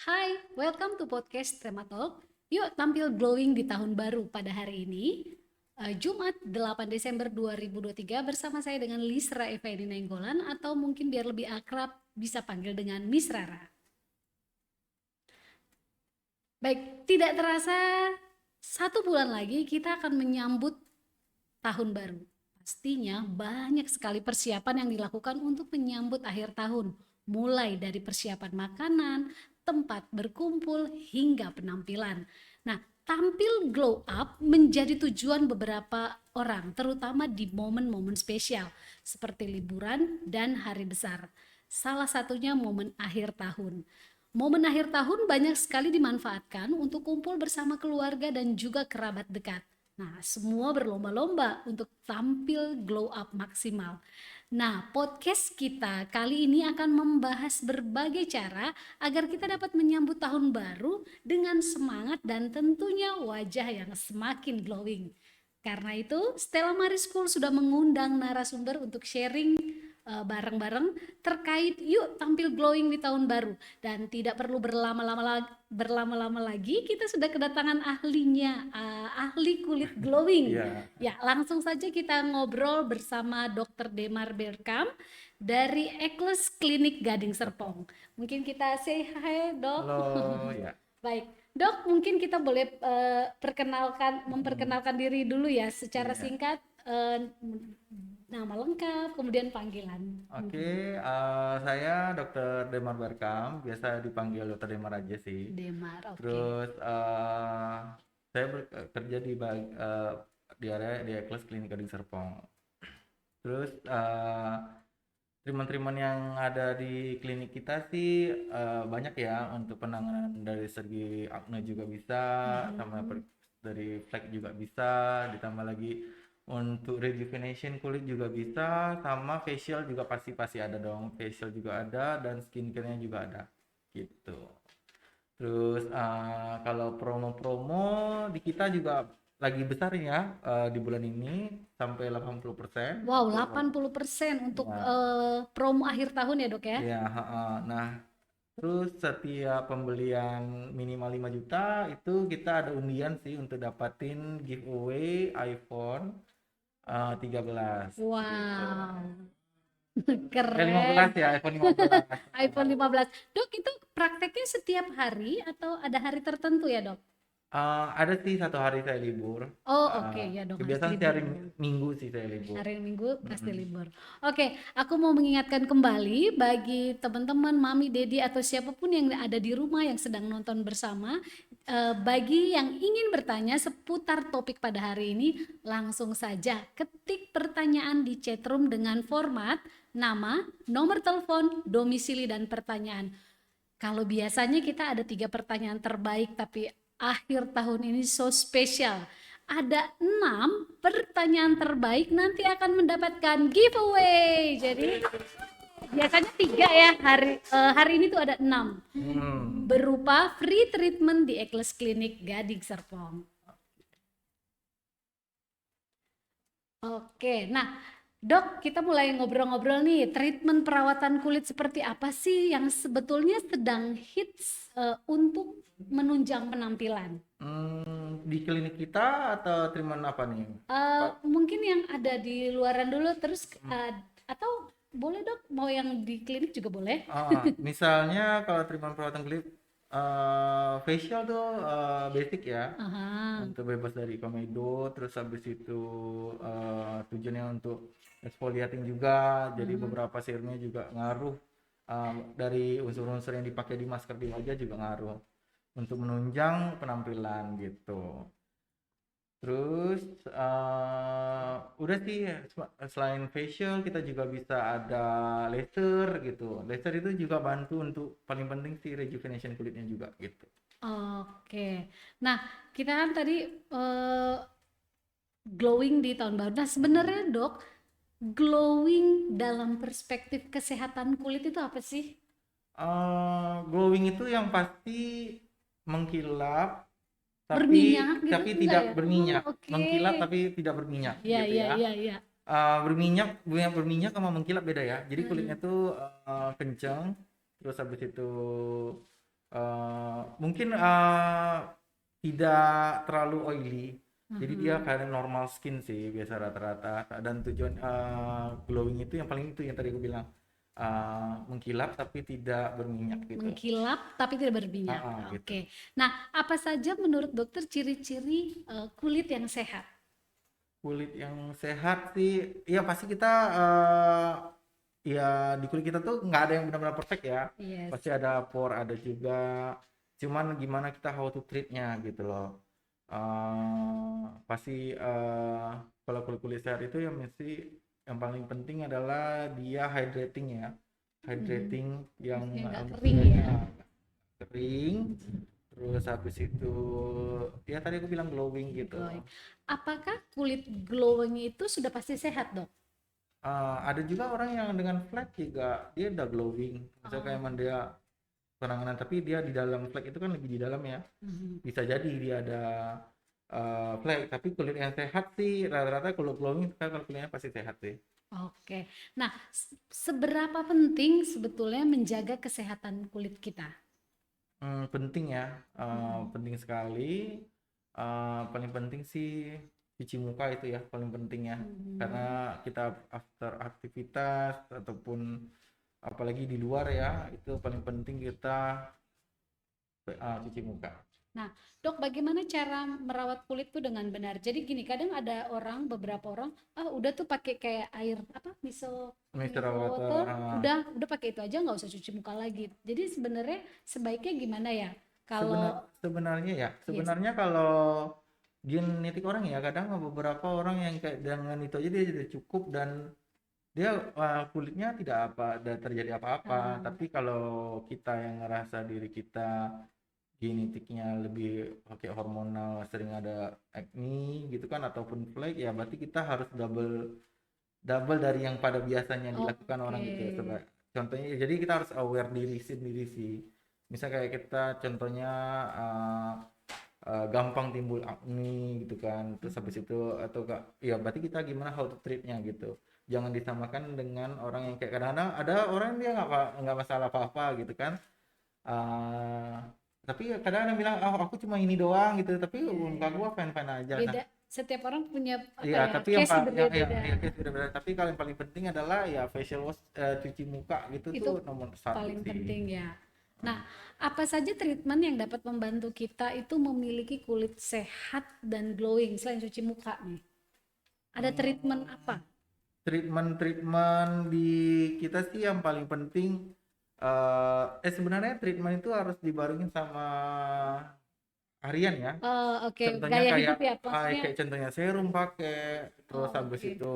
Hai, welcome to podcast Tema Talk. Yuk tampil glowing di tahun baru pada hari ini, Jumat 8 Desember 2023 bersama saya dengan Lisra Effendi Nainggolan atau mungkin biar lebih akrab bisa panggil dengan Miss Rara. Baik, tidak terasa 1 bulan lagi kita akan menyambut tahun baru. Pastinya banyak sekali persiapan yang dilakukan untuk menyambut akhir tahun, mulai dari persiapan makanan, tempat berkumpul, hingga penampilan. Nah, tampil glow up menjadi tujuan beberapa orang, terutama di momen-momen spesial seperti liburan dan hari besar. Salah satunya momen akhir tahun. Momen akhir tahun banyak sekali dimanfaatkan untuk kumpul bersama keluarga dan juga kerabat dekat. Nah, semua berlomba-lomba untuk tampil glow up maksimal. Nah, podcast kita kali ini akan membahas berbagai cara agar kita dapat menyambut tahun baru dengan semangat dan tentunya wajah yang semakin glowing. Karena itu, Stella Maris School sudah mengundang narasumber untuk sharing bareng-bareng terkait yuk tampil glowing di tahun baru, dan tidak perlu berlama-lama lagi kita sudah kedatangan ahlinya, ahli kulit glowing. Iya. Ya, langsung saja kita ngobrol bersama Dr. Demar Berkam dari Ekles Klinik Gading Serpong. Mungkin kita say hi, Dok. Halo, ya. Baik, Dok, mungkin kita boleh Mm, memperkenalkan diri dulu ya secara Iya. singkat, nama lengkap, kemudian panggilan. Oke, saya Dr. Demar Barkam, biasa dipanggil Dr. Demar aja sih. Demar, oke. Terus saya bekerja di area di Ekles Klinik Gading Serpong. Terus treatment-treatment yang ada di klinik kita sih banyak ya, untuk penanganan dari segi akne juga bisa, sama Mhm. dari flek juga bisa, ditambah lagi untuk rejuvenation kulit juga bisa, sama facial juga pasti pasti ada dong, facial juga ada dan skincare-nya juga ada gitu. Terus kalau promo-promo di kita juga lagi besar ya, di bulan ini sampai 80% Wow, untuk 80% untuk ya. promo akhir tahun ya, Dok ya? Iya, heeh. Nah, terus setiap pembelian minimal 5 juta itu kita ada undian sih untuk dapatin giveaway iPhone 13 gitu. Wow, 15 keren. ya, iPhone 15. iPhone 15. Dok, itu prakteknya setiap hari atau ada hari tertentu ya, Dok? Ada sih satu hari saya libur. Oh, oke, Eh, ya dong harus Kebiasaan sih libur hari dong. Minggu sih saya libur. Hari Minggu pasti Mm-mm. libur. Oke, aku mau mengingatkan kembali bagi teman-teman, mami, dedi, atau siapapun yang ada di rumah yang sedang nonton bersama, bagi yang ingin bertanya seputar topik pada hari ini, langsung saja ketik pertanyaan di chatroom dengan format nama, nomor telepon, domisili, dan pertanyaan. Kalau biasanya kita ada 3 pertanyaan terbaik, tapi akhir tahun ini so spesial. Ada 6 pertanyaan terbaik nanti akan mendapatkan giveaway. Jadi biasanya 3 ya, hari ini tuh ada 6 Hmm. berupa free treatment di Ekles Klinik Gading Serpong. Oke, nah Dok, kita mulai ngobrol-ngobrol nih. Treatment perawatan kulit seperti apa sih yang sebetulnya sedang hits untuk menunjang penampilan? Di klinik kita atau treatment apa nih? Pak? Mungkin yang ada di luaran dulu, terus atau boleh Dok, mau yang di klinik juga boleh. Misalnya kalau treatment perawatan kulit facial tuh basic ya, Aha. untuk bebas dari komedo, terus habis itu tujuannya untuk exfoliating juga, jadi Mhm. beberapa serumnya juga ngaruh, dari unsur-unsur yang dipakai di masker di wajah juga ngaruh untuk menunjang penampilan gitu. Terus udah sih, selain facial kita juga bisa ada laser gitu. Laser itu juga bantu untuk, paling penting sih, rejuvenation kulitnya juga gitu. Oke. Nah, kita kan tadi eh, glowing di tahun baru. Nah, sebenarnya Dok, glowing dalam perspektif kesehatan kulit itu apa sih? Glowing itu yang pasti mengkilap, tapi Berminyak gitu enggak tidak ya? Oh, berminyak. oke. Mengkilap tapi tidak berminyak Ya, gitu ya, ya. ya, ya. Berminyak berminyak sama mengkilap beda ya. Jadi kulitnya Mm-mm. tuh kenceng, terus habis itu mungkin tidak terlalu oily, jadi dia Mhm. kayak normal skin sih biasa rata-rata. Dan tujuan glowing itu yang paling itu yang tadi aku bilang, mengkilap tapi tidak berminyak gitu. Mengkilap tapi tidak berminyak. Gitu. Oke. Nah, apa saja menurut dokter ciri-ciri kulit yang sehat? Kulit yang sehat sih ya pasti kita ya di kulit kita tuh nggak ada yang benar-benar perfect ya, Yes. pasti ada pore, ada juga, cuman gimana kita how to treatnya gitu loh. Pasti kalau kulit-kulit sehat itu yang mesti yang paling penting adalah dia hydrating ya, Mhm. hydrating yang Maksudnya nggak kering istilahnya ya. kering, terus habis itu ya tadi aku bilang glowing gitu. Glowing. Apakah kulit glowing itu sudah pasti sehat, Dok? Ada juga orang yang dengan flek juga dia udah glowing, misalnya kayak emang Oh. dia penanganan tapi dia di dalam flek itu kan lebih di dalam ya, Mhm. bisa jadi dia ada flek, tapi kulit yang sehat sih rata-rata kalau glowing kan kalau kulitnya pasti sehat sih. Oke. Nah, seberapa penting sebetulnya menjaga kesehatan kulit kita? Penting ya, Mhm. penting sekali. Paling penting sih cuci muka itu ya paling penting ya, karena Mhm. kita after aktivitas ataupun apalagi di luar ya, itu paling penting kita cuci muka. Nah, Dok, bagaimana cara merawat kulit tuh dengan benar? Jadi gini, kadang ada orang, beberapa orang, udah tuh pakai kayak air apa, miso Micellar water, water, udah pakai itu aja, nggak usah cuci muka lagi. Jadi sebenarnya sebaiknya gimana ya? Kalau sebenarnya ya, yes, sebenarnya kalau genetik orang ya, kadang beberapa orang yang kayak dengan itu aja dia sudah cukup dan dia kulitnya tidak ada terjadi apa-apa. ah, Tapi kalau kita yang ngerasa diri kita genetiknya lebih pakai hormonal, sering ada acne gitu kan ataupun flek, ya berarti kita harus double double dari yang pada biasanya dilakukan orang oke, gitu. Contohnya jadi kita harus aware diri sendiri sih. Misal kayak kita contohnya uh, gampang timbul acne gitu kan, terus habis Mhm. itu atau enggak ya berarti kita gimana how to treatnya gitu. Jangan disamakan dengan orang yang kayak kadang-kadang ada orang dia nggak masalah apa-apa gitu kan. uh, tapi kadang-kadang bilang aku cuma ini doang gitu, tapi Iya, muka iya. gua fine fine aja. Nah, Beda. Setiap orang punya apa iya, ya? tapi yang Case yang berbeda-beda. ya, kayak beda-beda. Tapi kalau yang paling penting adalah ya facial wash, cuci muka gitu tuh Itu nomor satu paling sih. penting ya. Nah, apa saja treatment yang dapat membantu kita itu memiliki kulit sehat dan glowing selain cuci muka nih? Ada treatment Hmm, apa? treatment di kita sih yang paling penting sebenarnya treatment itu harus dibarengin sama harian ya. Oke, Contohnya gaya kayak hidup ya, maksudnya. kayak contohnya serum pakai, terus Oh, habis oke. itu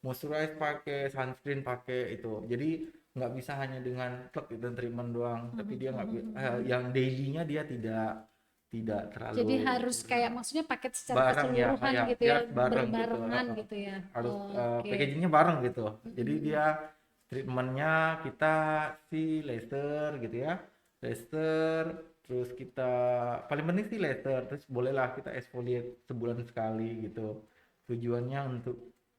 moisturize pakai, sunscreen pakai itu. Jadi nggak bisa hanya dengan plug dan treatment doang, tapi dia nggak yang dailynya dia tidak Jadi terlalu harus kayak maksudnya paket secara bareng ya, keseluruhan ya gitu dia ya, harus bareng gitu. berbarengan gitu ya. Harus Oke. packagingnya bareng gitu. Jadi Mm-mm. dia treatmentnya kita si laser gitu ya, laser, terus kita paling penting sih laser, terus bolehlah kita exfoliate sebulan sekali gitu, tujuannya untuk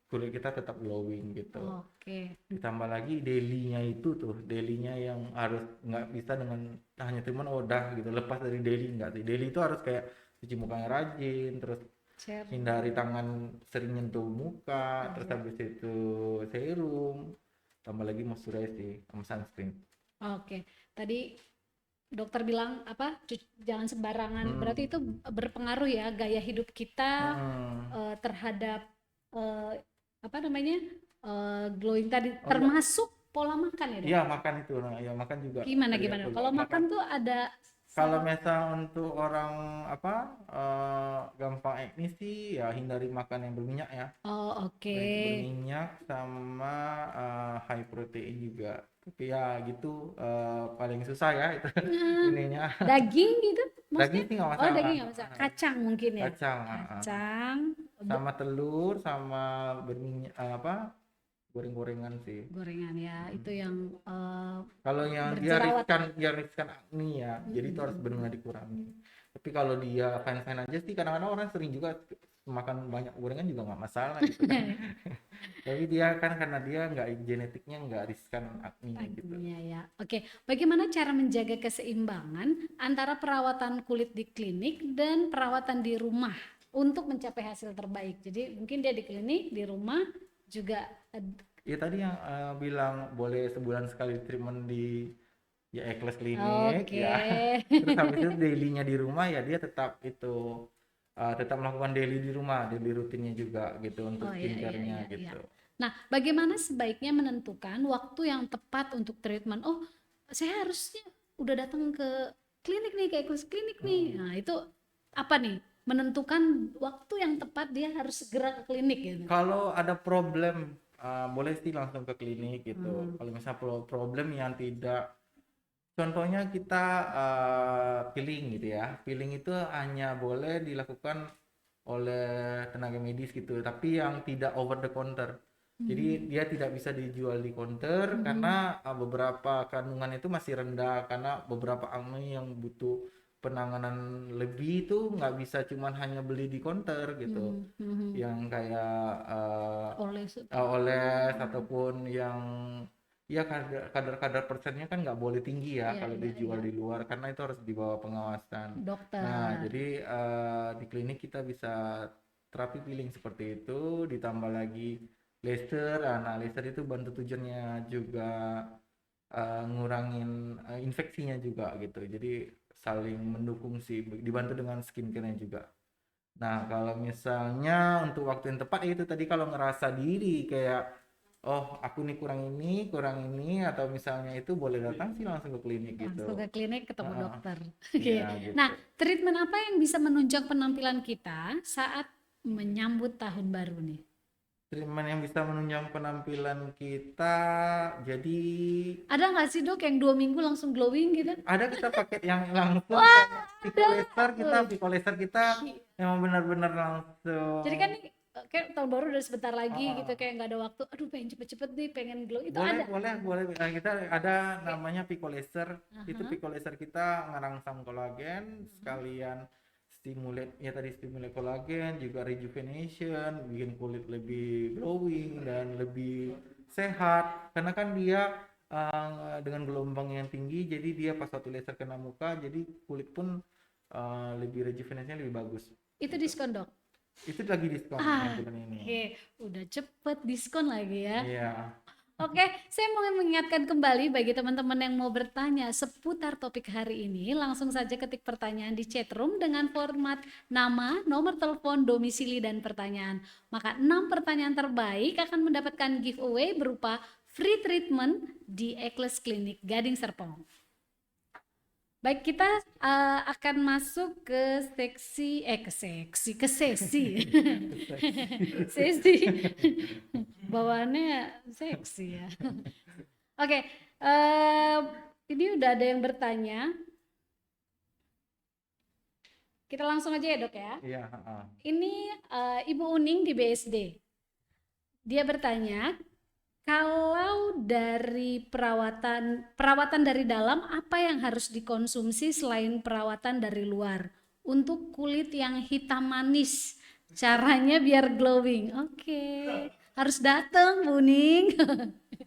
kulit kita tetap glowing gitu. Oke. Ditambah lagi dailynya itu tuh, dailynya yang harus nggak bisa dengan hanya cuman udah gitu, lepas dari daily nggak sih, daily itu harus kayak cuci mukanya rajin, terus hindari Serum. tangan sering nyentuh muka, terus Iya. habis itu serum, tambah lagi moisturize sih sama sunscreen. Oke. Tadi dokter bilang apa? Jangan sembarangan. Hmm. Berarti itu berpengaruh ya gaya hidup kita Hmm. terhadap eh, apa namanya? Glowing tadi Oh ya, termasuk pola makan ya, iya Dok. makan itu, nah ya makan juga Gimana tadi gimana? aku Kalau makan. makan tuh ada Kalau saran. misal untuk orang apa gampang acne sih ya hindari makan yang berminyak ya. Oh, oke. Baik berminyak sama high protein juga. Tapi ya gitu paling susah ya itu Nah, ininya. daging gitu Daging maksudnya? sih nggak Oh, masalah. daging nggak masalah. Kacang mungkin ya. Kacang, Kacang, sama telur sama berminyak apa goreng-gorengan sih. gorengan ya. Itu Mm. yang Kalau yang berjerawat ya. dia riskan acne ya, jadi itu harus benar-benar dikurangi. Tapi kalau dia fine-fine aja sih, kadang-kadang orang sering juga makan banyak gorengan juga nggak masalah gitu kan. Tapi dia kan karena dia nggak genetiknya nggak riskan acne gitu. Paginya ya. Oke, bagaimana cara menjaga keseimbangan antara perawatan kulit di klinik dan perawatan di rumah untuk mencapai hasil terbaik? Jadi mungkin dia di klinik, di rumah juga Ya tadi yang bilang boleh sebulan sekali treatment di ya Ekles Klinik oke. ya. Terus habis itu dailynya di rumah ya dia tetap itu tetap melakukan daily di rumah, daily rutinnya juga gitu untuk Oh iya iya skincare-nya iya iya. gitu. Nah, bagaimana sebaiknya menentukan waktu yang tepat untuk treatment? Oh, saya harusnya udah datang ke klinik nih, kayak klinik nih. Hmm. Nah, itu apa nih? Menentukan waktu yang tepat dia harus segera ke klinik gitu. Kalau ada problem boleh sih langsung ke klinik gitu. Hmm. Kalau misalnya problem yang tidak, contohnya kita peeling gitu ya. Peeling itu hanya boleh dilakukan oleh tenaga medis gitu, tapi yang tidak over the counter. Jadi Mhm. dia tidak bisa dijual di counter Mhm. karena beberapa kandungan itu masih rendah, karena beberapa acne yang butuh penanganan lebih itu nggak bisa cuman hanya beli di counter gitu, Mhm. Mhm. yang kayak Oleh oles ataupun yang ya kadar persennya kan nggak boleh tinggi ya iya kalau iya dijual iya. di luar karena itu harus di bawah pengawasan. Nah, Dokter. jadi di klinik kita bisa terapi peeling seperti itu, ditambah lagi laser. Nah, laser itu bantu tujuannya juga ngurangin infeksinya juga gitu. Jadi saling mendukung sih, dibantu dengan skincare-nya juga. Nah, kalau misalnya untuk waktu yang tepat itu tadi kalau ngerasa diri kayak oh aku nih kurang ini atau misalnya itu boleh datang sih langsung ke klinik Langsung gitu. ke klinik ketemu Heeh, dokter. iya Oke. gitu. Nah, treatment apa yang bisa menunjang penampilan kita saat menyambut tahun baru nih? Treatment yang bisa menunjang penampilan kita, jadi Ada nggak sih dok yang 2 minggu langsung glowing gitu? ada kita paket yang langsung Wah, kayak ada. Pico laser kita memang benar-benar Jadi kan langsung. nih kayak tahun baru udah sebentar Oh, lagi oh, gitu, oh. kayak nggak ada waktu. Aduh, pengen cepet-cepet nih, pengen glow. Itu Boleh, ada. boleh, boleh. Nah, kita ada Kayak, namanya Pico Laser. Itu aha, Pico Laser kita ngerangsang kolagen, sekalian stimulate, ya tadi stimulate kolagen, juga rejuvenation, bikin kulit lebih glowing dan lebih sehat. Karena kan dia dengan gelombang yang tinggi, jadi dia pas waktu laser kena muka, jadi kulit pun lebih rejuvenasinya lebih bagus. itu Gitu. diskon dok. Itu lagi diskon yang Ah, bulan ini. oke, udah cepet diskon lagi ya. Iya. Oke, saya mau mengingatkan kembali bagi teman-teman yang mau bertanya seputar topik hari ini, langsung saja ketik pertanyaan di chatroom dengan format nama, nomor telepon, domisili, dan pertanyaan. Maka 6 pertanyaan terbaik akan mendapatkan giveaway berupa free treatment di Ekles Klinik Gading Serpong. Baik, kita akan masuk ke ke sesi. Sesi. Bawaannya seksi ya. Oke, ini udah ada yang bertanya. Kita langsung aja ya dok ya. Iya, heeh. Ini Ibu Uning di BSD. Dia bertanya, kalau dari perawatan dari dalam, apa yang harus dikonsumsi selain perawatan dari luar untuk kulit yang hitam manis? Caranya biar glowing. Oke, harus datang Bu Ning.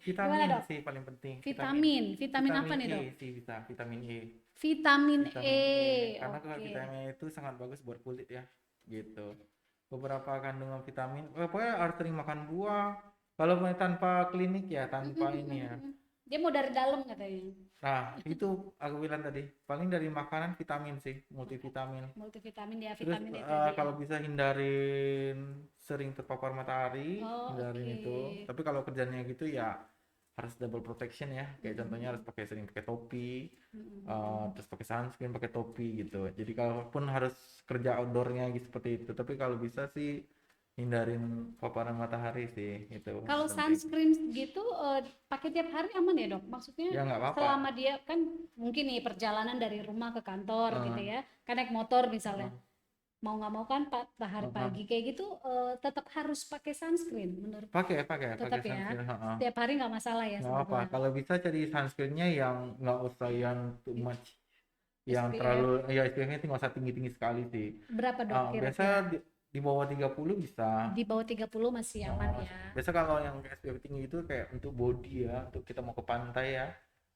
Gimana Vitamin dok? sih paling penting, vitamin. Vitamin apa Vitamin nih E dok? sih bisa, vitamin E. Vitamin E. Vitamin E. Karena kalau Oke. vitamin E itu sangat bagus buat kulit ya, gitu. Beberapa kandungan vitamin, pokoknya harus sering makan buah. Kalau mau tanpa klinik ya, tanpa ini ya. Dia mau dari dalam katanya. Nah, itu aku bilang tadi, paling dari makanan vitamin sih, multivitamin. Multivitamin ya, Terus vitamin itu tadi ya. kalau bisa hindarin sering terpapar matahari, Oh, hindarin oke. itu. Tapi kalau kerjanya gitu ya harus double protection ya. Kayak contohnya harus sering pakai topi, terus pakai sunscreen, pakai topi gitu. Jadi kalaupun harus kerja outdoornya gitu seperti itu. Tapi kalau bisa sih hindarin paparan matahari sih itu Kalau penting. sunscreen gitu pakai tiap hari aman ya dok? Maksudnya Ya nggak apa-apa. selama dia kan mungkin nih perjalanan dari rumah ke kantor gitu Eh, ya, kan naik motor misalnya, eh, mau nggak mau kan matahari eh. pagi kayak gitu tetap harus pakai sunscreen menurut pakai tetap ya. sunscreen. Setiap hari nggak masalah ya Nggak apa, sebetulnya. kalau bisa cari sunscreennya yang nggak usah yang too much, yang SPF terlalu ya SPF-nya nggak usah tinggi-tinggi sekali sih. berapa dok Biasa kira-kira? di bawah 30 bisa. Di bawah 30 masih aman Oh, ya. biasa kalau yang SPF tinggi itu kayak untuk body ya, untuk kita mau ke pantai ya.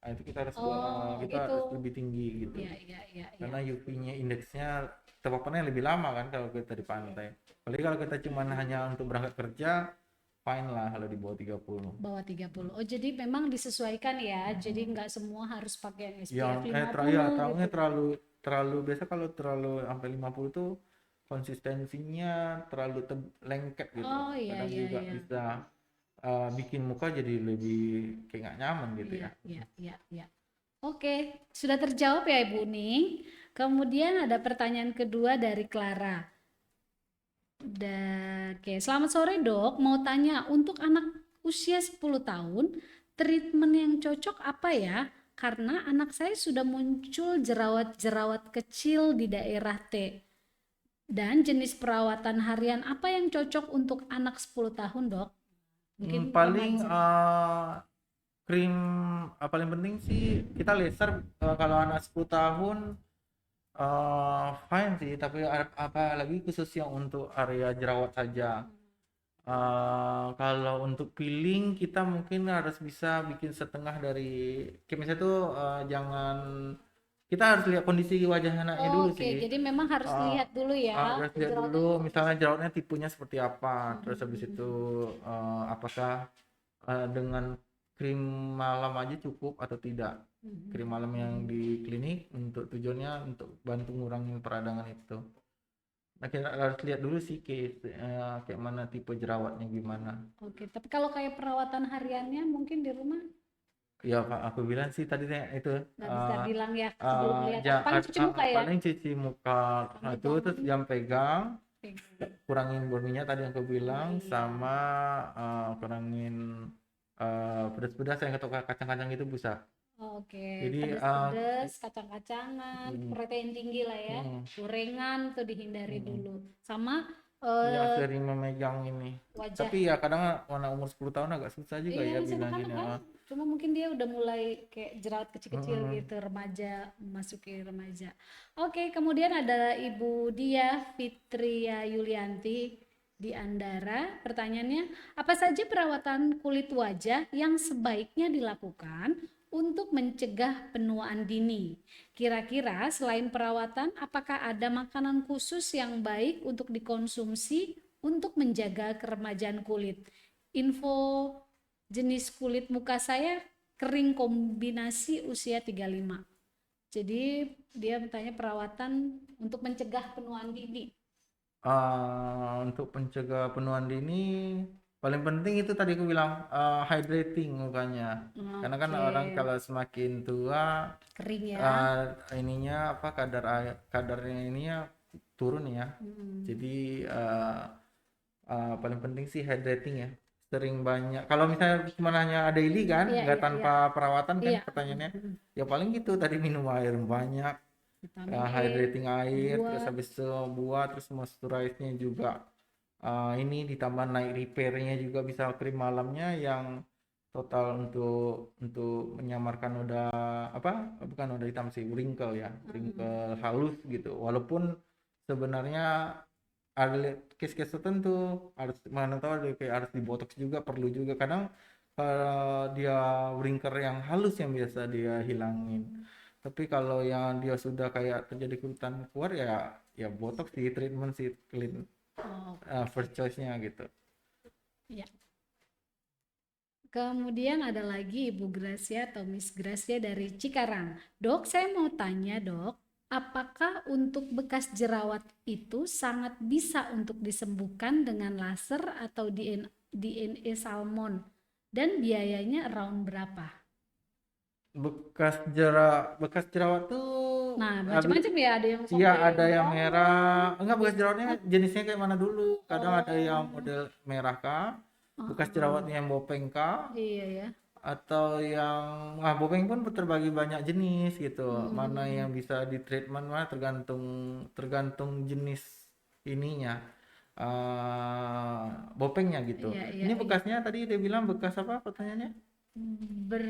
Nah, itu Oh, kita itu harus lebih tinggi gitu. ya ya ya ya. Karena UV-nya indeksnya terpaparnya lebih lama kan kalau kita di pantai. Apalagi kalau kita cuma hanya untuk berangkat kerja, fine lah kalau di bawah 30. Bawah 30. Oh, jadi memang disesuaikan ya. Jadi nggak semua harus pakai yang Yang SPF 50 terangnya gitu. terlalu terlalu biasa kalau terlalu sampai 50 tuh konsistensinya terlalu lengket gitu. Oh iya Kadang iya juga iya. bisa bikin muka jadi lebih kayak nggak nyaman gitu Iya ya. iya iya iya. Oke, sudah terjawab ya Ibu Ning. Kemudian ada pertanyaan kedua dari Clara. Oke, selamat sore Dok. Mau tanya, untuk anak usia 10 tahun, treatment yang cocok apa ya? Karena anak saya sudah muncul jerawat-jerawat kecil di daerah T. Dan jenis perawatan harian apa yang cocok untuk anak 10 tahun, Dok? Mungkin Paling remaja. krim paling penting sih kita laser kalau anak 10 tahun fine sih, tapi apalagi khusus yang untuk area jerawat saja. Kalau untuk peeling kita mungkin harus bisa bikin setengah dari kayak misalnya tuh jangan kita harus lihat kondisi wajah anaknya dulu Oke, sih. jadi memang harus Eh, lihat dulu ya Harus lihat jerawatnya dulu seperti misalnya apa. jerawatnya tipenya seperti apa, terus habis itu apakah dengan krim malam aja cukup atau tidak. Krim malam yang di klinik untuk tujuannya untuk bantu ngurangin peradangan itu. Nah, kita harus lihat dulu sih kayak mana tipe jerawatnya gimana. Oke, tapi kalau kayak perawatan hariannya mungkin di rumah Ya Pak, aku bilang sih tadi itu nggak bisa bilang ya sebelum lihat. Paling cuci muka ya, paling cuci muka sama itu jangan terus jam pegang, pegang. kurangin borninya tadi yang aku bilang, Iya. sama kurangin pedas-pedas yang ketok kacang-kacang itu bisa. Oke, Jadi pedes-pedes, kacang-kacangan, mm, protein tinggi lah ya. mm, Gorengan tuh dihindari mm, dulu. Sama yang eh, sering memegang ini. wajah. Tapi ya kadang anak umur 10 tahun agak susah juga Iya, ya masih bilangin. anak-anak kan. Cuma mungkin dia udah mulai kayak jerawat kecil-kecil Mm, gitu, remaja, memasuki remaja. Oke, kemudian ada Ibu Dia Fitria Yulianti di Andara. Pertanyaannya, apa saja perawatan kulit wajah yang sebaiknya dilakukan untuk mencegah penuaan dini? Kira-kira selain perawatan, apakah ada makanan khusus yang baik untuk dikonsumsi untuk menjaga keremajaan kulit? Info jenis kulit muka saya kering kombinasi usia 35. Jadi dia bertanya perawatan untuk mencegah penuaan dini. untuk pencegah penuaan dini paling penting itu tadi aku bilang hydrating mukanya, karena kan Oke, orang kalau semakin tua kering ya. eh, ininya apa kadarnya ininya turun ya. Jadi paling penting sih hydrating ya, sering banyak kalau misalnya cuma hanya daily kan Iya, nggak iya, iya. tanpa perawatan kan Iya. pertanyaannya, ya paling gitu tadi minum air banyak, Vitamin E, hydrating air, terus buah. habis itu buah, terus moisturize-nya juga ini ditambah night repair-nya juga bisa krim malamnya yang total untuk menyamarkan noda apa bukan noda hitam sih, wrinkle ya, wrinkle halus gitu, walaupun sebenarnya ada case-case tertentu harus mana tahu ada kayak harus dibotox juga perlu juga kadang kalau dia wrinkle yang halus yang biasa dia hilangin, tapi kalau yang dia sudah kayak terjadi kerutan keluar ya botox sih treatment sih clean Oh, first choice-nya gitu. ya. Kemudian ada lagi Ibu Gracia atau Miss Gracia dari Cikarang. Dok, saya mau tanya dok, apakah untuk bekas jerawat itu sangat bisa untuk disembuhkan dengan laser atau DNA salmon? Dan biayanya around berapa? Bekas jerawat tuh Nah, habis macam-macam ya, ada yang iya sampai ada yang merah, merah. enggak bekas jerawatnya jenisnya kayak mana dulu, kadang ada yang Oh, model merah kah, bekas oh, jerawatnya yang bopeng kah, iya ya. atau yang bopeng pun terbagi banyak jenis gitu, mana Hmm, yang bisa di treatment mana tergantung tergantung jenis ininya, eh bopengnya gitu. iya iya Ini iya. bekasnya tadi dia bilang bekas apa pertanyaannya? Ber,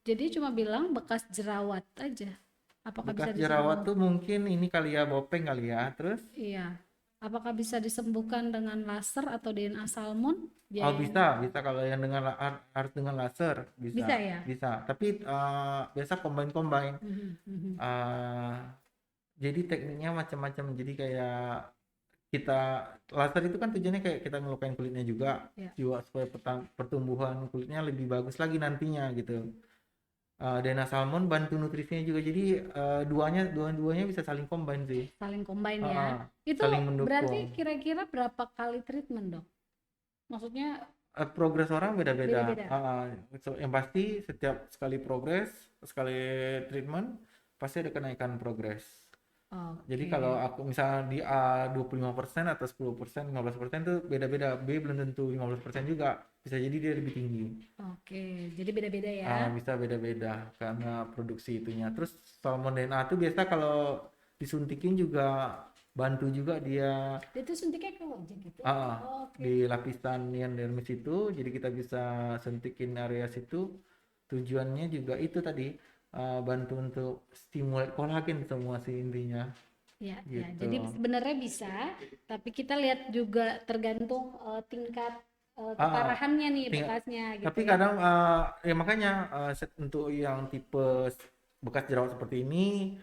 jadi cuma bilang bekas jerawat aja. Apakah bisa Bekas jerawat disembuh? tuh mungkin ini kali ya, bopeng kali ya, terus Iya. Apakah bisa disembuhkan dengan laser atau DNA salmon? Oh Biayanya bisa kalau yang dengan harus dengan laser bisa bisa, ya? Tapi biasa combine. Mhm, mhm. Eh, jadi tekniknya macam-macam. Jadi kayak kita laser itu kan tujuannya kayak kita ngelukain kulitnya Ya. juga supaya pertumbuhan kulitnya lebih bagus lagi nantinya gitu. DNA salmon bantu nutrisinya juga. Jadi dua-duanya bisa saling combine sih. Saling combine Ah, ya. ah, Itu saling berarti mendukung. kira-kira berapa kali treatment dok? Maksudnya Progres orang beda-beda. beda-beda. Yang pasti setiap sekali progres, sekali treatment, pasti ada kenaikan progres. Jadi kalau Oke, aku misalnya di A 25% atau 10%, 15% tuh beda-beda. B belum tentu 15% juga. Bisa jadi dia lebih tinggi. oke. Jadi beda-beda ya. Bisa beda-beda karena produksi itunya. Terus salmon DNA tuh biasa kalau disuntikin juga bantu juga dia. Dia tuh suntiknya ke wajah gitu. Oke. Di lapisan yang dermis itu, jadi kita bisa suntikin area situ. Tujuannya juga itu tadi, bantu untuk stimulate kolagen semua sih intinya Ya, ya. gitu. Jadi sebenarnya bisa, tapi kita lihat juga tergantung tingkat Ah, ah, keparahannya nih ting- bekasnya gitu tapi ya. kadang ya makanya untuk yang tipe bekas jerawat seperti ini,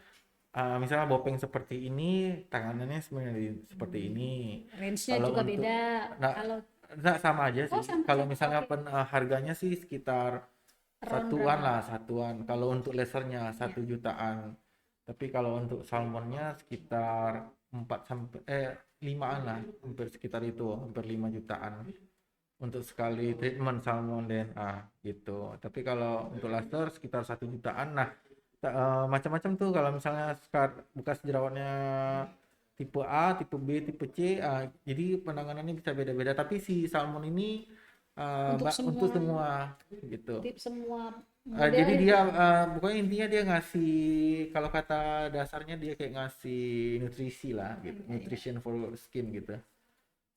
misalnya bopeng seperti ini, tanganannya sebenarnya seperti ini. Range-nya Kalau juga untuk beda. nah, Kalau nah, sama aja oh sih. sama Kalau sama. misalnya Oke. harganya sih sekitar Round satuan berapa? lah, satuan. Kalau untuk lasernya Ya. 1 jutaan. Tapi kalau untuk salmonnya sekitar 4 sampai 5-an lah, hampir sekitar itu, hampir 5 jutaan untuk sekali treatment salmon DNA gitu. Tapi kalau untuk laser sekitar 1 jutaan. Nah, macam-macam tuh kalau misalnya bekas jerawatnya tipe A, tipe B, tipe C, jadi penanganannya bisa beda-beda. Tapi si salmon ini Untuk untuk semua semua gitu. tip semua Jadi model dia gitu. pokoknya intinya dia ngasih, kalau kata dasarnya dia kayak ngasih nutrisi lah gitu, Ya, ya. nutrition for skin gitu.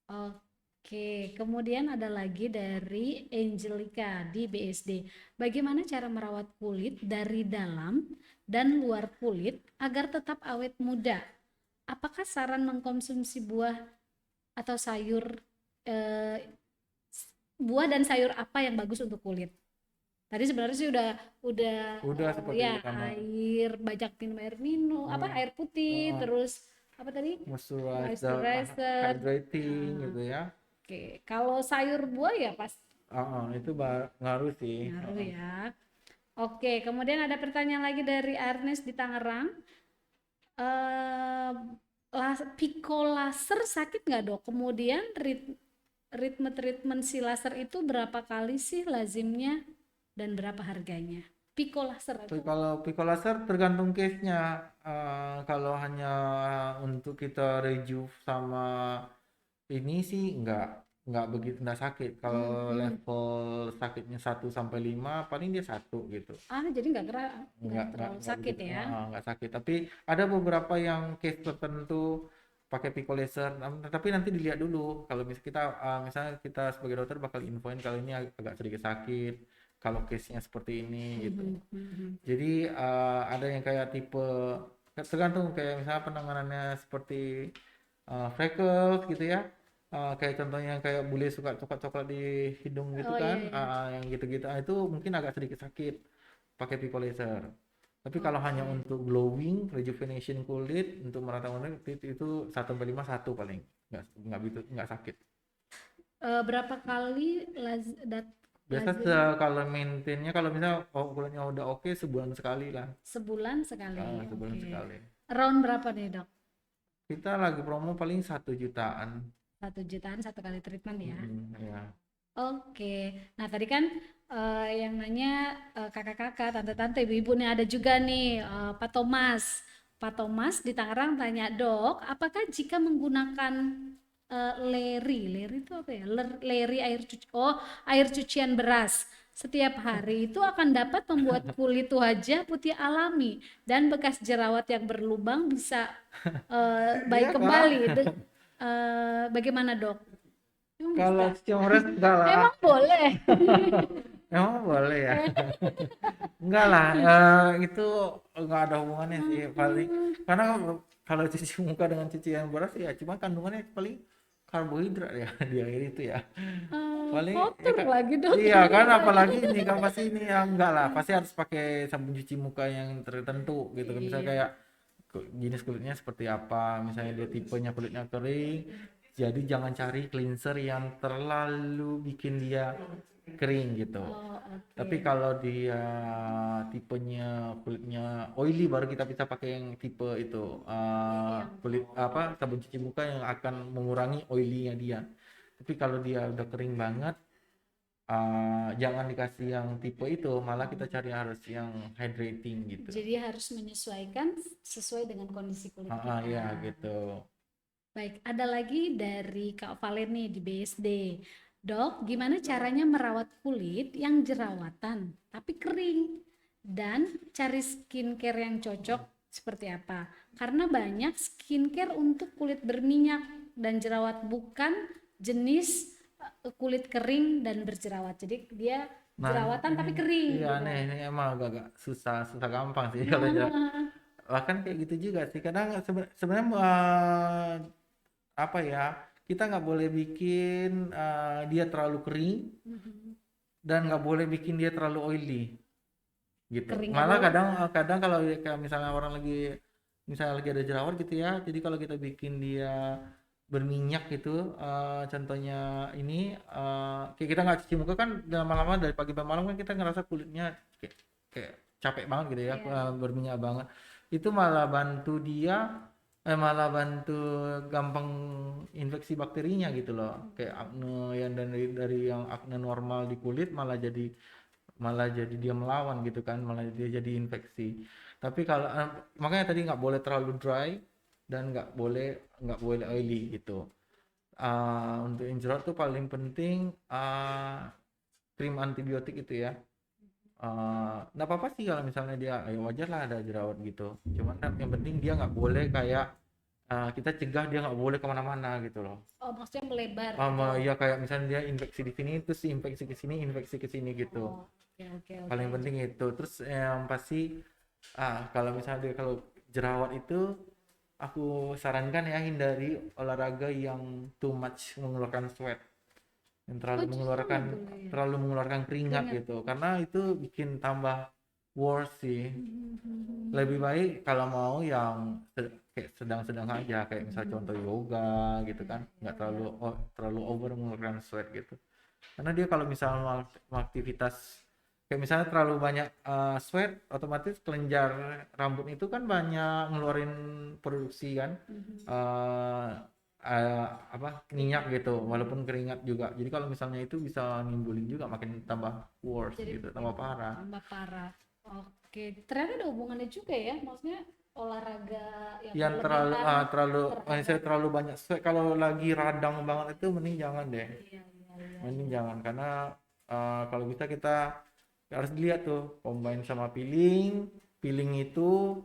Oke, kemudian ada lagi dari Angelica di BSD. Bagaimana cara merawat kulit dari dalam dan luar kulit agar tetap awet muda? Apakah saran mengkonsumsi buah atau sayur eh, buah dan sayur apa yang bagus untuk kulit? Tadi sebenarnya sih udah Udah seperti ya itu sama. air, banyak minum air minum, apa Hmm, air putih, uh, terus apa tadi? moisturizer, Moisturizer. hydrating Nah, gitu ya. oke, kalau sayur buah ya pas Itu ngaruh sih. ngaruh ya. Oke, kemudian ada pertanyaan lagi dari Ernest di Tangerang. Eh, Pico laser sakit nggak dok? Kemudian ritme treatment si laser itu berapa kali sih lazimnya dan berapa harganya? Pico laser Tapi itu kalau pico laser tergantung case-nya. Kalau hanya untuk kita rejuve sama ini sih nggak begitu, nggak sakit. Kalau hmm. level sakitnya 1 sampai 5 paling dia 1 gitu. Jadi nggak terlalu Nggak sakit begitu, ya. nggak sakit. Tapi ada beberapa yang case tertentu pakai pico laser. Tapi nanti dilihat dulu. Kalau misalnya kita sebagai dokter bakal infoin kalau ini agak sedikit sakit. Kalau case-nya seperti ini gitu. Mhm, mhm. Jadi ada yang kayak tipe, tergantung kayak misalnya penanganannya seperti freckles gitu ya. Kayak contohnya yang kayak bule suka coklat-coklat di hidung gitu Oh kan, iya ya. yang gitu-gitu. Itu mungkin agak sedikit sakit pakai pico laser. Tapi kalau hanya Oke. untuk glowing, rejuvenation kulit, untuk meratakan kulit itu 1 sampai 5 1 paling. Nggak sakit. Berapa kali Biasa lazim kalau maintainnya, kalau misalnya kulitnya udah oke, sebulan sekali lah. sebulan sekali? Sebulan Oke. sekali. Round berapa nih dok? Kita lagi promo paling 1 jutaan. 1 jutaan satu kali treatment ya. Ya. Oke. Nah tadi kan yang nanya kakak-kakak, tante-tante, ibu-ibu nih ada juga nih Pak Thomas. Pak Thomas di Tangerang tanya dok, apakah jika menggunakan leri itu apa ya? Leri air cucian beras setiap hari itu akan dapat membuat kulit wajah putih alami dan bekas jerawat yang berlubang bisa Iya baik kak. kembali. Bagaimana dok? Emang Kalau bisa? cuci enggak lah. Emang boleh? Emang boleh ya? Enggak lah. Itu enggak ada hubungannya sih paling. Hmm, Karena kalau cuci muka dengan cucian beras ya cuma kandungannya paling karbohidrat ya di air itu ya. Paling ya Kotor Kak, lagi dong. iya kan apalagi ini kan pasti ini ya enggak lah, pasti harus pakai sabun cuci muka yang tertentu gitu kan. Misalnya Iya. kayak jenis kulitnya seperti apa, misalnya dia tipenya kulitnya kering, jadi jangan cari cleanser yang terlalu bikin dia kering gitu. Oh, Tapi oke. kalau dia tipenya kulitnya oily baru kita bisa pakai yang tipe itu Yang kulit apa sabun cuci muka yang akan mengurangi oily-nya dia. Tapi kalau dia udah kering banget jangan dikasih yang tipe itu, malah kita cari harus yang hydrating gitu. jadi harus menyesuaikan sesuai dengan kondisi kulit kita. Ya gitu. Baik, ada lagi dari Kak Valen nih di BSD. Dok, gimana caranya merawat kulit yang jerawatan tapi kering? Dan cari skincare yang cocok seperti apa? Karena banyak skincare untuk kulit berminyak dan jerawat, bukan jenis kulit kering dan berjerawat. Jadi dia Nah jerawatan ini tapi kering iya gitu. nih ini emang agak-agak susah susah gampang sih kalau Nah, bahkan kayak gitu juga sih kadang sebenarnya apa ya kita nggak boleh bikin dia terlalu kering dan nggak boleh bikin dia terlalu oily gitu. keringnya Malah doang. kadang kadang kalau kayak misalnya orang lagi misalnya lagi ada jerawat gitu ya, jadi kalau kita bikin dia berminyak gitu, contohnya ini kayak kita nggak cuci muka kan lama-lama dari pagi sampai malam kan kita ngerasa kulitnya kayak, kayak capek banget gitu ya, Iya. berminyak banget. Itu malah bantu dia malah bantu gampang infeksi bakterinya gitu loh. Kayak akne yang dari yang akne normal di kulit malah jadi dia melawan gitu kan, malah dia jadi infeksi. Tapi kalau makanya tadi nggak boleh terlalu dry dan nggak boleh oily gitu. Untuk yang jerawat tuh paling penting krim antibiotik itu ya. Nggak apa-apa sih kalau misalnya dia ya wajar lah ada jerawat gitu. Cuman kan yang penting dia nggak boleh kayak kita cegah dia nggak boleh kemana-mana gitu loh. Oh, maksudnya melebar gitu. Ya kayak misalnya dia infeksi di sini terus infeksi ke sini gitu. Oh, oke oke oke. Paling penting itu terus yang pasti kalau misalnya dia kalau jerawat itu aku sarankan ya hindari olahraga yang too much mengeluarkan sweat yang Oh, justru nggak boleh ya. terlalu mengeluarkan keringat Keringat. gitu karena itu bikin tambah worse sih. Lebih Hmm. baik kalau mau yang kayak sedang-sedang aja kayak misal contoh yoga gitu Ya, kan ya, nggak ya. terlalu over mengeluarkan sweat gitu karena dia kalau misalnya aktivitas kayak misalnya terlalu banyak sweat otomatis kelenjar rambut itu kan banyak ngeluarin produksi kan eh, apa minyak Keringat. gitu walaupun keringat juga jadi kalau misalnya itu bisa nimbulin juga makin tambah worse Jadi gitu bikin tambah parah tambah parah. Oke, ternyata ada hubungannya juga ya. Maksudnya olahraga yang yang berlebihan saya terhadap. terlalu banyak sweat kalau lagi radang banget itu mending jangan deh Iya iya iya mending iya. jangan karena kalau bisa kita harus dilihat tuh combine sama peeling peeling itu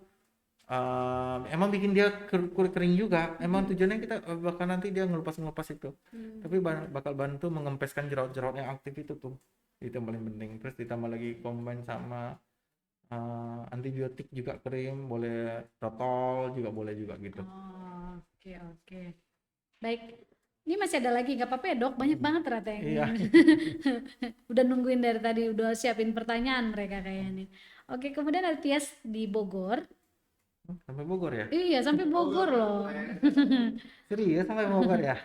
emang bikin dia kulit kering juga emang tujuannya kita bakal nanti dia ngelupas itu tapi bakal bantu mengempeskan jerawat-jerawat yang aktif itu tuh itu yang paling penting terus ditambah lagi combine sama antibiotik juga krim boleh total juga boleh juga gitu. Oh, oke oke. Baik. Ini masih ada lagi, nggak apa-apa ya dok, banyak banget ternyata yang Iya. udah nungguin dari tadi, udah siapin pertanyaan mereka kayaknya nih. Oke, kemudian ada Tias di Bogor. Sampai Bogor ya Iya, sampai Bogor loh. serius sampai Bogor ya.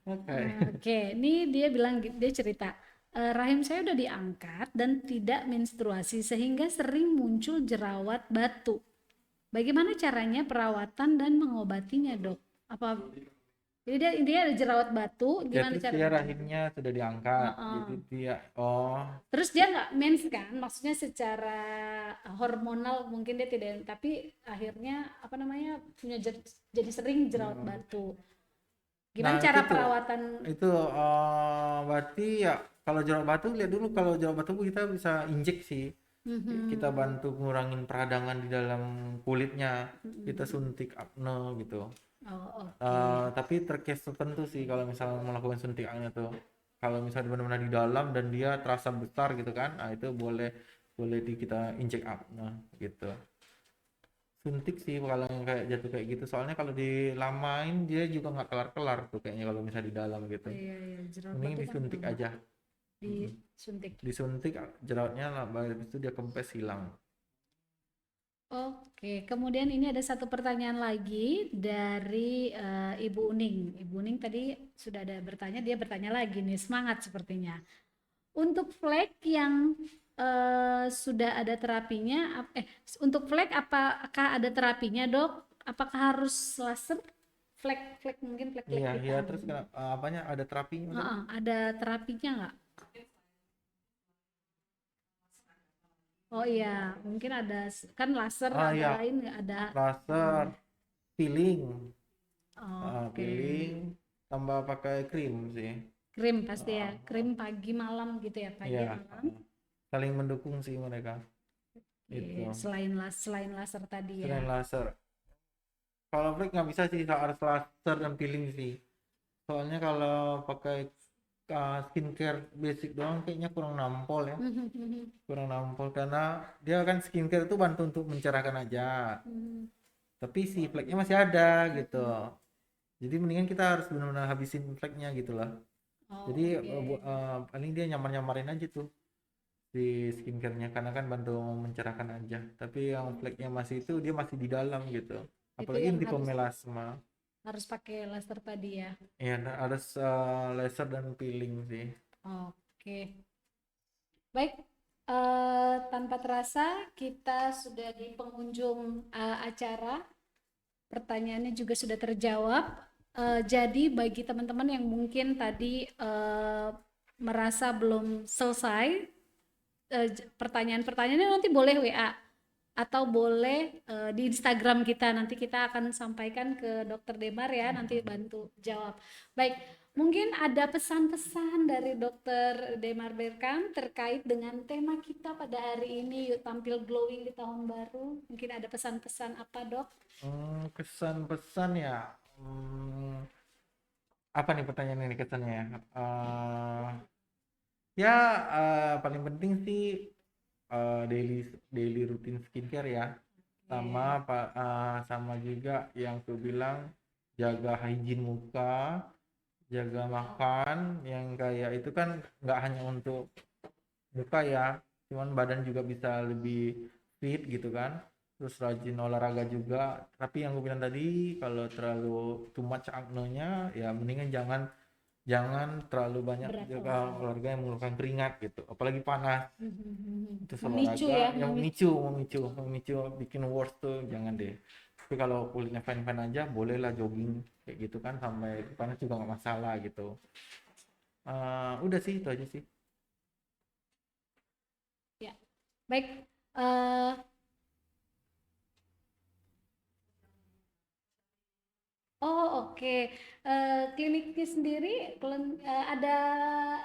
Oke. Oke, ini dia bilang, dia cerita, rahim saya udah diangkat dan tidak menstruasi sehingga sering muncul jerawat batu. Bagaimana caranya perawatan dan mengobatinya, dok? Apa jadi dia ada jerawat batu, Ya gimana terus dia caranya? rahimnya sudah diangkat jadi Heeh. dia Terus dia nggak mens kan? Maksudnya secara hormonal mungkin dia tidak, tapi akhirnya apa namanya punya jadi sering jerawat batu. nah Gimana itu cara tuh perawatan? itu berarti ya kalau jerawat batu lihat dulu kalau jerawat batu kita bisa injek sih kita Mhm. bantu ngurangin peradangan di dalam kulitnya kita Mhm. suntik acne gitu. Oh, oke. Tapi tercase tertentu sih kalau misalnya melakukan suntik acne tuh kalau misalnya benar-benar di dalam dan dia terasa besar gitu kan itu boleh boleh kita injek acne gitu suntik sih kalau yang kayak jatuh kayak gitu, soalnya kalau dilamain dia juga nggak kelar-kelar tuh kayaknya kalau misalnya di dalam gitu. Oh, iya, iya, jerawat Mending batu kan disuntik lama aja. Mm-mm. disuntik. Disuntik jerawatnya lah, habis itu dia kempes hilang. Oke, kemudian ini ada satu pertanyaan lagi dari Ibu Uning. Ibu Uning tadi sudah ada bertanya, dia bertanya lagi nih, semangat sepertinya. Untuk flek yang sudah ada terapinya, untuk flek apakah ada terapinya, Dok? Apakah harus laser? Flek mungkin flek-flek Iya, iya, hitam. terus apanya ada terapinya maksudnya? Heeh, ada terapinya nggak? Oh iya, mungkin ada kan laser Ah ada ya, lain nggak ada. laser, Hmm, peeling, oke. peeling tambah pakai krim sih. Krim pasti ya, Ah, krim pagi malam gitu ya, pagi iya, malam. saling mendukung sih mereka. Itu. Oke, selain laser tadi ya. Selain laser. Kalau flek nggak bisa sih, harus laser dan peeling sih. Soalnya kalau pakai skincare basic doang kayaknya kurang nampol ya. Kurang nampol karena dia kan skincare itu bantu untuk mencerahkan aja. Tapi si fleknya masih ada gitu. Jadi mendingan kita harus benar-benar habisin fleknya gitu lah. Jadi Oh, oke. paling dia nyamar-nyamarin aja tuh si skincare-nya karena kan bantu mencerahkan aja. Tapi yang fleknya masih itu dia masih di dalam gitu. Itu Apalagi yang yang tipe harus melasma. harus pakai laser tadi ya. Ya, ada laser dan peeling sih. Oke. Baik, tanpa terasa kita sudah di penghujung acara. Pertanyaannya juga sudah terjawab. Jadi bagi teman-teman yang mungkin tadi merasa belum selesai pertanyaan-pertanyaannya, nanti boleh WA atau boleh di Instagram kita, nanti kita akan sampaikan ke Dokter Demar ya, nanti bantu jawab. Baik, mungkin ada pesan-pesan dari Dokter Demar Berkam terkait dengan tema kita pada hari ini, yuk tampil glowing di tahun baru. Mungkin ada pesan-pesan apa, Dok? Kesan pesan ya. Apa nih pertanyaan ini kesannya ya? Ya, paling penting sih daily daily rutin skincare ya. Sama Oke. sama juga yang aku bilang, jaga hygiene muka, jaga makan yang kayak itu kan nggak hanya untuk muka ya, cuman badan juga bisa lebih fit gitu kan. Terus rajin olahraga juga, tapi yang gue bilang tadi kalau terlalu too much acne-nya ya mendingan jangan jangan terlalu banyak Berat juga olahraga. olahraga yang mengeluarkan keringat gitu, apalagi panas. Itu Memicu olahraga ya, yang memicu bikin worse tuh jangan deh. Tapi kalau kulitnya fine fine aja bolehlah jogging kayak gitu kan, sampai panas juga nggak masalah gitu. Udah sih itu aja sih. ya. Baik, eh oh oke. Kliniknya sendiri ada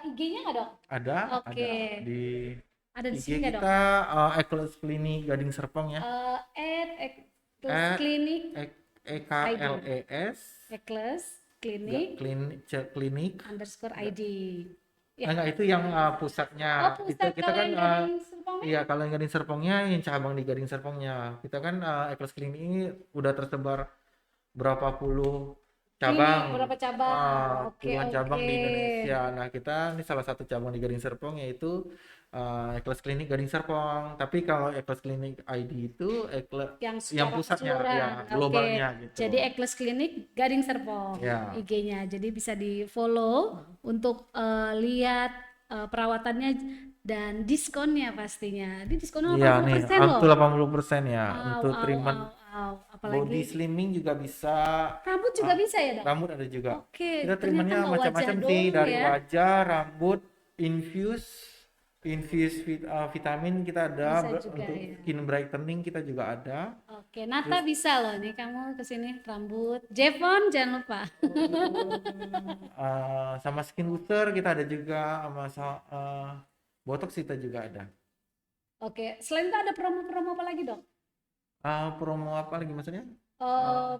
IG-nya nggak, Dok? Oke. Ada di Ada di IG sini nggak, Dok? kita, Equals Clinic Gading Serpong ya. Ekles at Klinik ID. EKLES Ekles Klinik klinik. _ ID. Ya. Enggak, itu yang pusatnya. Oh, Itu pusat kita kalau kan yang Gading Serpongnya? iya, kalau yang Gading Serpongnya yang cabang di Gading Serpongnya. Kita kan Equals Clinic ini udah tersebar berapa puluh Klinik, cabang, berapa cabang? Oke, puluhan cabang oke. di Indonesia. Nah, kita ini salah satu cabang di Gading Serpong, yaitu Eklas Klinik Gading Serpong. Tapi kalau Eklas Klinik ID itu Yang yang secara pusatnya ya, keseluruhan. Oke. globalnya gitu. Jadi Ekles Klinik Gading Serpong Ya. IG-nya. Jadi bisa di-follow untuk lihat perawatannya dan diskonnya pastinya. Ini diskonnya Iya nih, 80% up loh. to 80% ya Au, untuk au, treatment au, au. body Apalagi slimming juga bisa. rambut juga bisa ya, Dok? Rambut ada juga. Oke, Kita ternyata treatmentnya nggak wajah macam-macam sih, doang dari ya. wajah, rambut, infuse, vitamin kita ada, Bisa juga untuk ya. skin brightening kita juga ada. Oke, Nata Terus bisa loh nih kamu kesini rambut. Jevon jangan lupa. sama skin booster kita ada juga, sama botox kita juga ada. Oke, selain itu ada promo-promo apa lagi, Dok? Promo apa lagi maksudnya?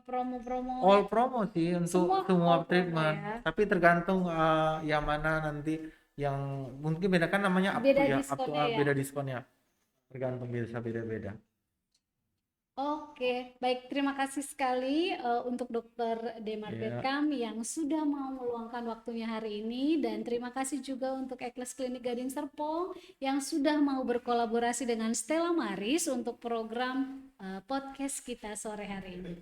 Promo-promo All promo sih untuk semua semua all promo treatment, ya. tapi tergantung yang mana nanti, yang mungkin beda kan namanya up to Beda ya, diskonnya ya. beda diskonnya, tergantung bisa beda-beda. Oke, baik. Terima kasih sekali untuk Dokter Demar Iya. Berkam yang sudah mau meluangkan waktunya hari ini, dan terima kasih juga untuk Ekles Klinik Gading Serpong yang sudah mau berkolaborasi dengan Stella Maris untuk program podcast kita sore hari ini.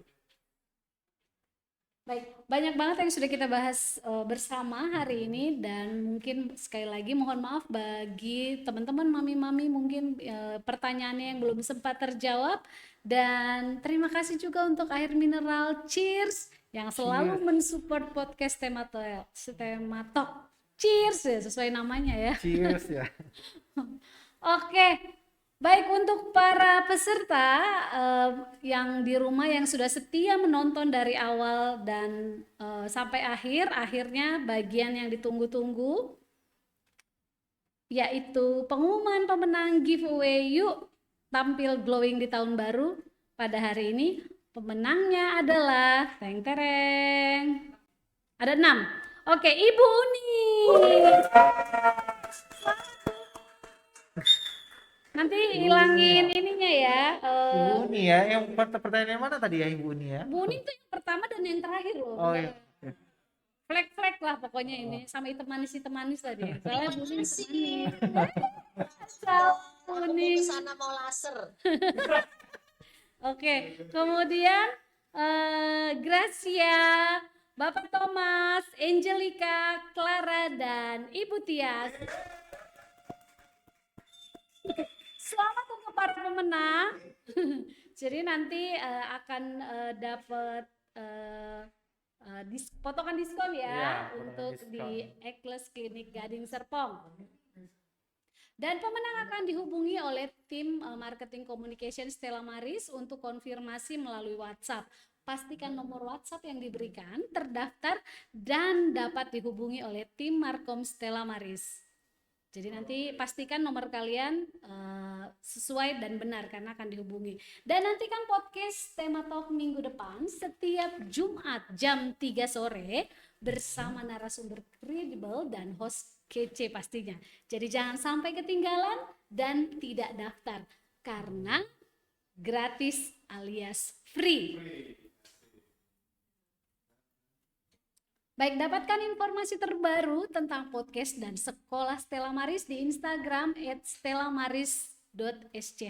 Baik, banyak banget yang sudah kita bahas bersama hari ini, dan mungkin sekali lagi mohon maaf bagi teman-teman mami-mami mungkin pertanyaannya yang belum sempat terjawab, dan terima kasih juga untuk air mineral Cheers yang selalu Cheers. mensupport podcast Tematok. Cheers ya sesuai namanya ya. Cheers ya. Oke, baik untuk para peserta yang di rumah yang sudah setia menonton dari awal dan sampai akhirnya bagian yang ditunggu-tunggu, yaitu pengumuman pemenang giveaway Yuk Tampil Glowing di Tahun Baru pada hari ini. Pemenangnya adalah teng tereng. Ada 6. Oke, Ibu Uni. Nanti hilangin ininya ya. Ibu Uni ya, yang pertanyaan mana tadi ya Ibu Uni ya? Bu Uni itu yang pertama dan yang terakhir loh. Oh iya. Flek-flek lah pokoknya ini sama item manis tadi. Soalnya Bu Uni item manis. Bu Uni. Aku kesana mau laser. Oke, kemudian Gracia, Bapak Thomas, Angelica, Clara, dan Ibu Tias. Selamat untuk para pemenang. Jadi nanti akan dapat potongan diskon ya, Iya, potongan untuk diskon. di Ekles Klinik Gading Serpong. Dan pemenang akan dihubungi oleh tim marketing communication Stella Maris untuk konfirmasi melalui WhatsApp. Pastikan nomor WhatsApp yang diberikan terdaftar dan dapat dihubungi oleh tim Markom Stella Maris. Jadi nanti pastikan nomor kalian sesuai dan benar karena akan dihubungi. Dan nantikan podcast Tema Talk minggu depan setiap Jumat jam 3 sore bersama narasumber kredibel dan host kece pastinya. Jadi jangan sampai ketinggalan dan tidak daftar karena gratis alias free. Baik, dapatkan informasi terbaru tentang podcast dan sekolah Stella Maris di Instagram @stellamaris.sch.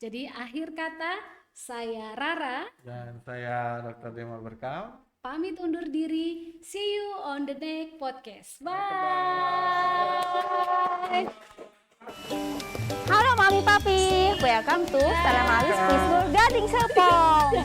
Jadi akhir kata, saya Rara Dan saya Dr. Demar Berkam. pamit undur diri. See you on the next podcast. Bye. Halo Mami Papi, welcome to Stella Maris Preschool Gading Serpong.